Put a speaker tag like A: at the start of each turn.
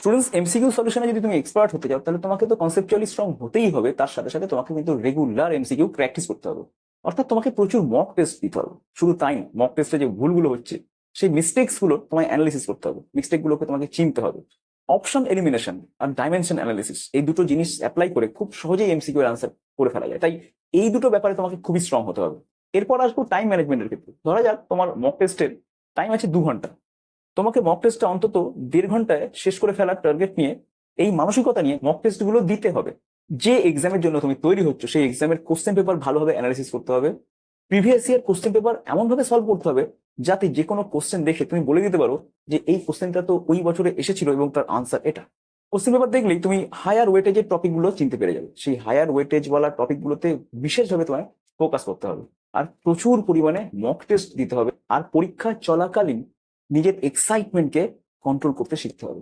A: Students MCQ সলিউশনে যদি তুমি expert হতে চাও তাহলে তোমাকে তো কনসেপচুয়ালি স্ট্রং হতেই হবে, তার সাথে সাথে তোমাকে কিন্তু রেগুলার এমসিকিউ প্র্যাকটিস করতে হবে। অর্থাৎ তোমাকে প্রচুর মক টেস্ট দিতে হবে। শুধু তাই না, মক টেস্টে যে ভুলগুলো হচ্ছে সেই মিস্টেক্স গুলো তোমায় অ্যানালিসিস করতে হবে, মিস্টেক গুলোকে তোমাকে চিনতে হবে। অপশন এলিমিনেশন আর ডাইমেনশন অ্যানালিসিস, এই দুটো জিনিস অ্যাপ্লাই করে খুব সহজেই এমসিকিউ এর আনসার করে ফেলা যায়। তাই এই দুটো ব্যাপারে তোমাকে খুবই স্ট্রং হতে হবে। এরপর আসবো টাইম ম্যানেজমেন্টের ক্ষেত্রে। ধরা যাক তোমার মক টেস্টের টাইম আছে 2 ঘন্টা, তোমাকে মক টেস্টটা অন্তত 1.5 ঘন্টায় শেষ করে ফেলার টার্গেট নিয়ে, এই মানসিকতা নিয়ে মক টেস্ট গুলো দিতে হবে। যে এক্সামের জন্য তুমি তৈরি হচ্ছ সেই এক্সামের কোশ্চেন পেপার ভালোভাবে অ্যানালিসিস করতে হবে। প্রিভিয়াস ইয়ার কোশ্চেন পেপার এমন ভাবে সলভ করতে হবে যাতে যে কোনো কোশ্চেন দেখে তুমি বলে দিতে পারো যে এই কোশ্চেনটা তো ওই বছরে এসেছিল এবং তার আনসার এটা। কোশ্চেন পেপার দেখলেই তুমি হায়ার ওয়েটেজের টপিক গুলো চিনতে পেরে যাবে। সেই হায়ার ওয়েটেজ ওয়ালা টপিক গুলোতে বিশেষভাবে তোমায় ফোকাস করতে হবে। আর প্রচুর পরিমাণে মক টেস্ট দিতে হবে। আর পরীক্ষা চলাকালীন নিজের এক্সাইটমেন্টকে কন্ট্রোল করতে শিখতে হবে।